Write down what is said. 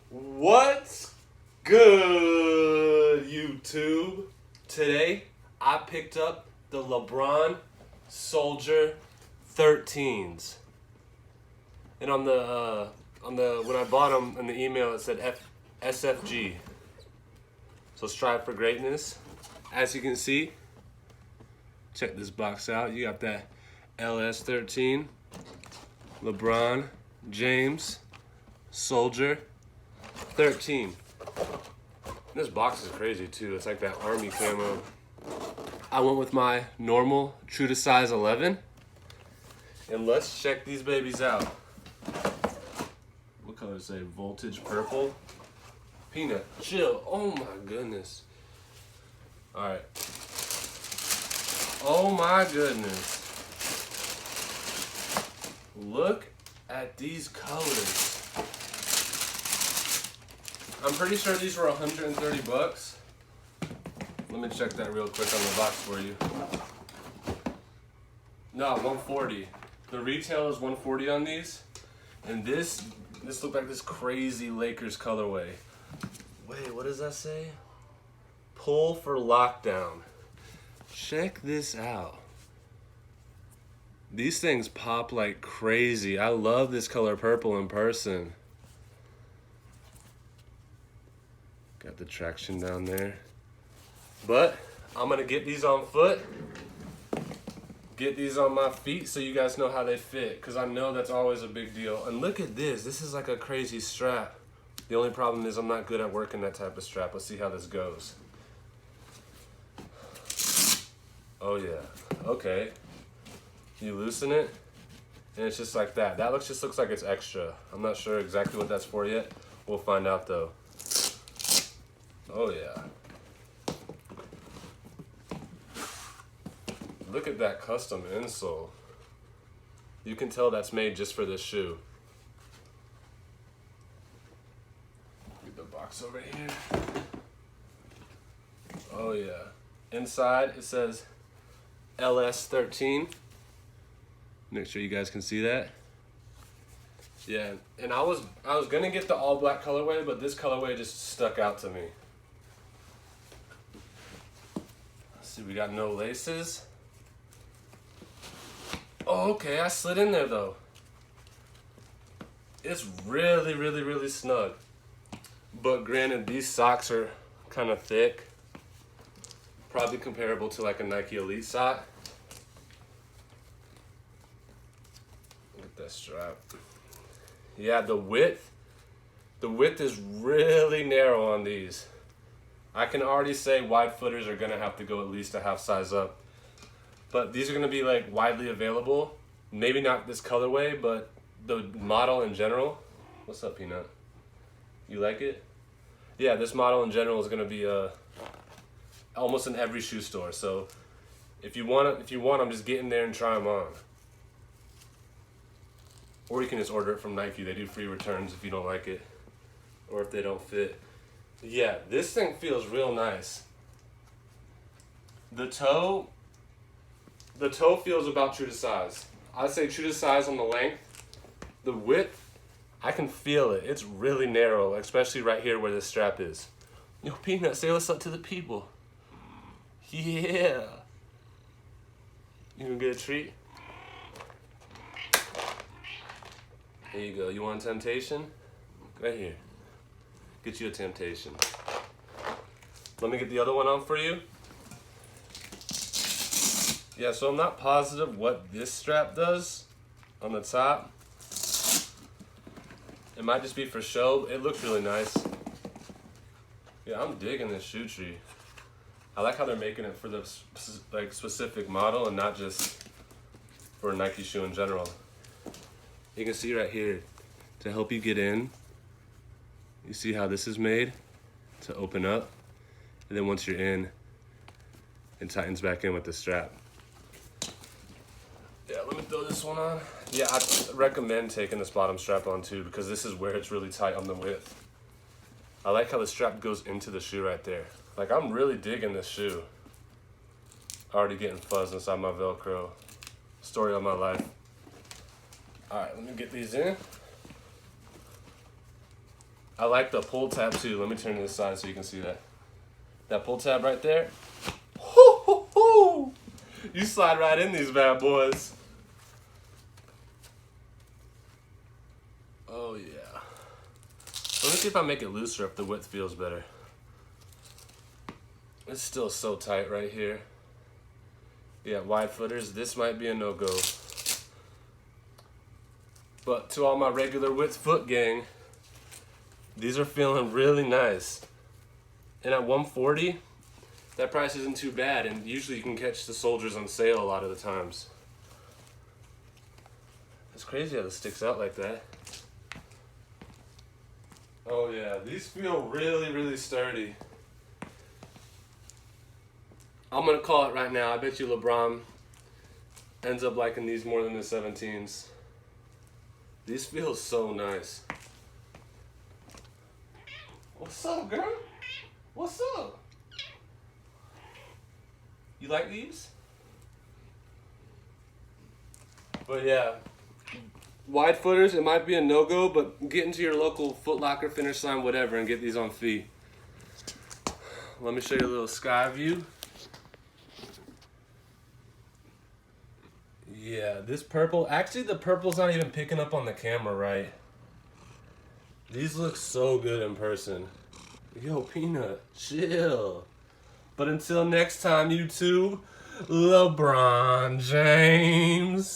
What's good, YouTube? Today, I picked up the Lebron Soldier 13s. And on the when I bought them in the email, it said SFG. So strive for greatness. As you can see, check this box out. You got that LS13, LeBron James Soldier 13. This box is crazy too. It's like that army camo. I went with my normal true to size 11. And let's check these babies out. What color is it? Voltage purple. Peanut, chill. Oh my goodness. Alright. Oh my goodness. Look at these colors. I'm pretty sure these were 130 bucks. Let me check that real quick on the box for you. No, 140. The retail is 140 on these. And this looked like this crazy Lakers colorway. Wait, what does that say? Pull for lockdown. Check this out. These things pop like crazy. I love this color purple in person. Got the traction down there. But I'm gonna get these on foot. Get these on my feet so you guys know how they fit, because I know that's always a big deal. And look at this. This is like a crazy strap. The only problem is I'm not good at working that type of strap. Let's see how this goes. Oh yeah, okay. You loosen it, and it's just like that. That just looks like it's extra. I'm not sure exactly what that's for yet. We'll find out though. Oh yeah. Look at that custom insole. You can tell that's made just for this shoe. Get the box over here. Oh yeah. Inside it says LS13. Make sure you guys can see that. Yeah, and I was gonna get the all black colorway, but this colorway just stuck out to me. Let's see, we got no laces. Oh, okay, I slid in there though. It's really, really, really snug. But granted, these socks are kind of thick. Probably comparable to like a Nike Elite sock. Look at that strap. Yeah, the width is really narrow on these. I can already say wide footers are gonna have to go at least a half size up. But these are gonna be like widely available. Maybe not this colorway, but the model in general. What's up, Peanut? You like it? Yeah, this model in general is gonna be almost in every shoe store. So if you want them, just get in there and try them on. Or you can just order it from Nike. They do free returns if you don't like it, or if they don't fit. Yeah, this thing feels real nice. The toe feels about true to size. I'd say true to size on the length. The width, I can feel it. It's really narrow, especially right here where this strap is. Yo, Peanut, say what's up to the people. Yeah. You gonna get a treat? There you go. You want a temptation? Right here. Get you a temptation. Let me get the other one on for you. Yeah, so I'm not positive what this strap does on the top. It might just be for show. It looks really nice. Yeah, I'm digging this shoe tree. I like how they're making it for the like specific model and not just for a Nike shoe in general. You can see right here, to help you get in, you see how this is made to open up, and then once you're in, it tightens back in with the strap. Yeah, let me throw this one on. Yeah, I recommend taking this bottom strap on too, because this is where it's really tight on the width. I like how the strap goes into the shoe right there. Like, I'm really digging this shoe. Already getting fuzz inside my Velcro. Story of my life. All right, let me get these in. I like the pull tab too. Let me turn to the side so you can see that. That pull tab right there. Hoo, hoo, hoo. You slide right in these bad boys. Oh yeah. Let me see if I make it looser if the width feels better. It's still so tight right here. Yeah, wide footers, this might be a no-go. But to all my regular width foot gang, these are feeling really nice. And at $140, that price isn't too bad, and usually you can catch the Soldiers on sale a lot of the times. It's crazy how this sticks out like that. Oh yeah, these feel really, really sturdy. I'm gonna call it right now. I bet you LeBron ends up liking these more than the 17s. These feel so nice. What's up, girl? What's up? You like these? But yeah, wide footers, it might be a no-go, but get into your local Foot Locker, Finish Line, whatever, and get these on feet. Let me show you a little sky view. Yeah, this purple, actually the purple's not even picking up on the camera right. These look so good in person. Yo, Peanut, chill. But until next time, YouTube, LeBron James.